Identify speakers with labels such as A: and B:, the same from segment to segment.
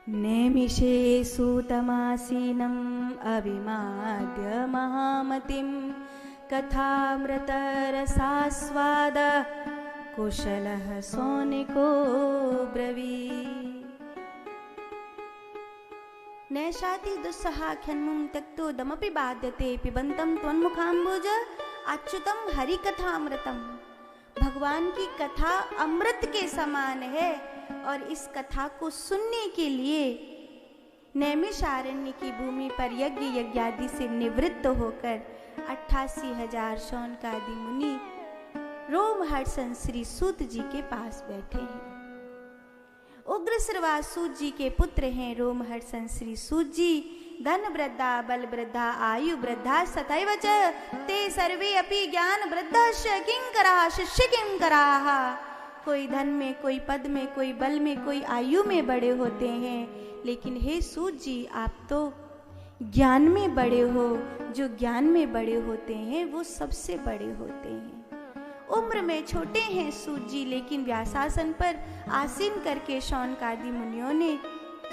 A: नेमिषे सूतमासीनम् अभिमाद्य महामतिं कथामृतरसास्वाद कुशलः सौनिको ब्रवीत्। नैषाति दुस्सहाख्यन्मुं त्यक्तो दमपि बाध्यते पिबन्तं त्वन्मुखाम्बुज अच्युतं हरिकथामृतम्। भगवान की कथा अमृत के समान है और इस कथा को सुनने के लिए नैमिषारण्य की भूमि पर यज्ञ यज्ञादि से निवृत्त होकर 88,000 शौनकादि मुनि रोमहर्षण श्री सूत जी के पास बैठे हैं। उग्र श्रवास सूत जी के पुत्र हैं रोमहर्षण श्री सूत जी। धन वृद्धा बल वृद्धा आयु वृद्धा सतैव च ते सर्वे अपि ज्ञान वृद्धश्च किंकराः शिष्य किंकराः। कोई धन में, कोई पद में, कोई बल में, कोई आयु में बड़े होते हैं, लेकिन हे सूत जी आप तो ज्ञान में बड़े हो। जो ज्ञान में बड़े होते हैं वो सबसे बड़े होते हैं। उम्र में छोटे हैं सूत जी, लेकिन व्यासासन पर आसीन करके शौनकादि मुनियों ने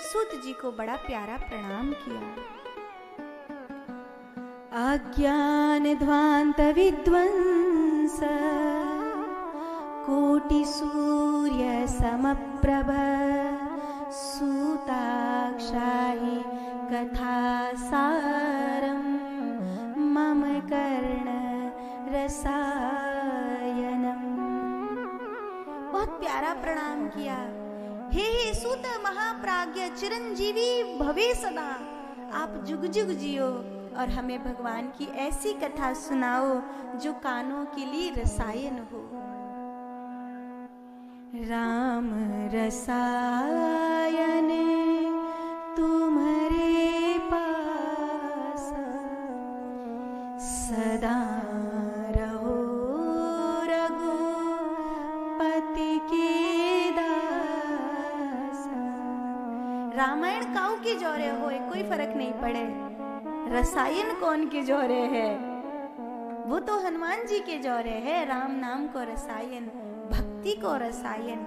A: सूत जी को बड़ा प्यारा प्रणाम किया। अज्ञान ध्वांत विद्वंस कोटि सूर्य समप्रभ सूताक्षाहि कथा सारम मम कर्ण रसायनम। बहुत प्यारा प्रणाम किया। हे सूत महाप्राज्ञ चिरंजीवी भवे सदा, आप जुग जुग जियो और हमें भगवान की ऐसी कथा सुनाओ जो कानों के लिए रसायन हो। राम रसायन तुम्हारे पास सदा रहो रघुपति के दास। रामायण काऊ के जोरे होए कोई फर्क नहीं पड़े, रसायन कौन के जोरे है? वो तो हनुमान जी के जोरे है। राम नाम को रसायन, भक्ति को रसायन।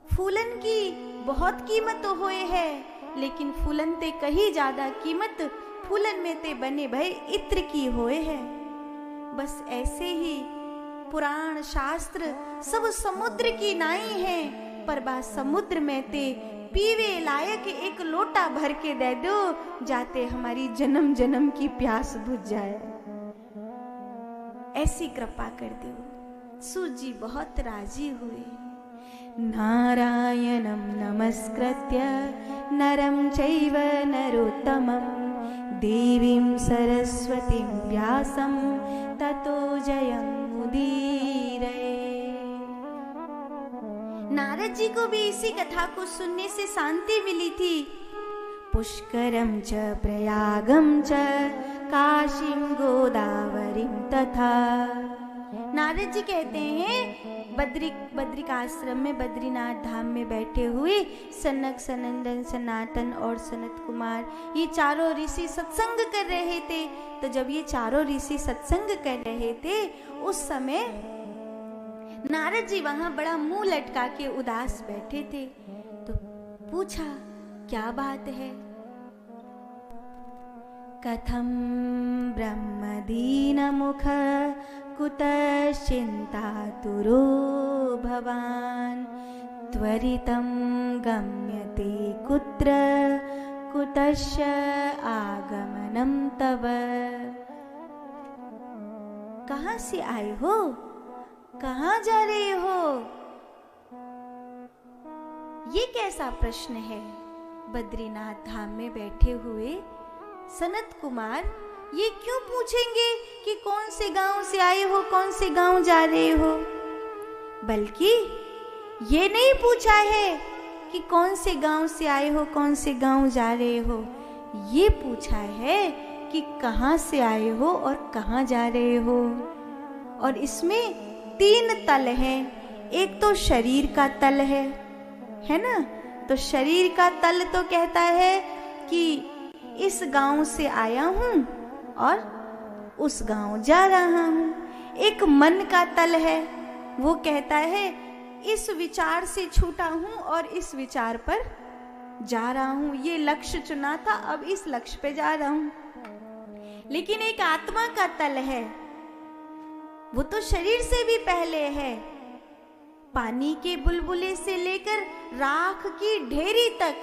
A: फूलन की बहुत कीमत तो होए है, लेकिन फूलन ते कहीं ज्यादा कीमत फूलन में ते बने भय इत्र की होए है। बस ऐसे ही पुराण शास्त्र सब समुद्र की नाई है, पर बा समुद्र में ते पीवे लायक एक लोटा भर के दे दो, जाते हमारी जन्म जन्म की प्यास बुझ जाए। ऐसी कृपा कर दो। सूत जी बहुत राजी हुए। नारायणं नमस्कृत्य नरं चैव नरोत्तमं देवीं सरस्वतीं व्यासं ततो जयमुदीरये। नारद जी को भी इसी कथा को सुनने से शांति मिली थी। पुष्करम च प्रयागम च काशीं गोदावरीं तथा। नारद जी कहते हैं बद्रिकाश्रम में बद्रीनाथ धाम में बैठे हुए सनक सनंदन सनातन और सनत कुमार ये चारों ऋषि सत्संग कर रहे थे। तो जब ये चारों ऋषि सत्संग कर रहे थे उस समय नारद जी वहां बड़ा मुंह लटका के उदास बैठे थे। तो पूछा क्या बात है? कथम ब्रह्मदीन मुख कुतश्चिन्तातुरो भवान् त्वरितं गम्यते कुत्र कुतश्च आगमनं तव। कहाँ से आए हो? कहाँ जा रहे हो? ये कैसा प्रश्न है? बद्रीनाथ धाम में बैठे हुए सनत कुमार ये क्यों पूछेंगे कि कौन से गांव से आए हो, कौन से गांव जा रहे हो? बल्कि ये नहीं पूछा है कि कौन से गांव से आए हो, कौन से गांव जा रहे हो। ये पूछा है कि कहाँ से आए हो और कहाँ जा रहे हो। और इसमें 3 तल हैं। एक तो शरीर का तल है ना? तो शरीर का तल तो कहता है कि इस गांव से आया हूं और उस गांव जा रहा हूं। एक मन का तल है, वो कहता है इस विचार से छूटा हूं और इस विचार पर जा रहा हूं। ये लक्ष्य चुना था, अब इस लक्ष्य पे जा रहा हूं। लेकिन एक आत्मा का तल है, वो तो शरीर से भी पहले है। पानी के बुलबुले से लेकर राख की ढेरी तक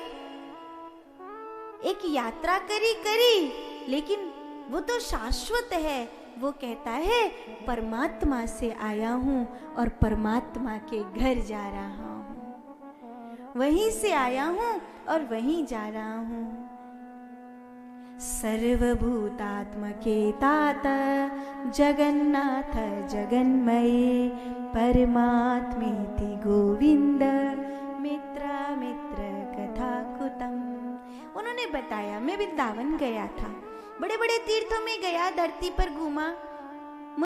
A: एक यात्रा करी, लेकिन वो तो शाश्वत है। वो कहता है परमात्मा से आया हूं और परमात्मा के घर जा रहा हूं, वहीं से आया हूं और वहीं जा रहा हूं। सर्वभूतात्मके तात जगन्नाथ जगन्मये परमात्मेति गोविंद मित्र मित्र कथा कुतम। उन्होंने बताया, मैं वृंदावन गया था, बड़े बड़े तीर्थों में गया, धरती पर घूमा,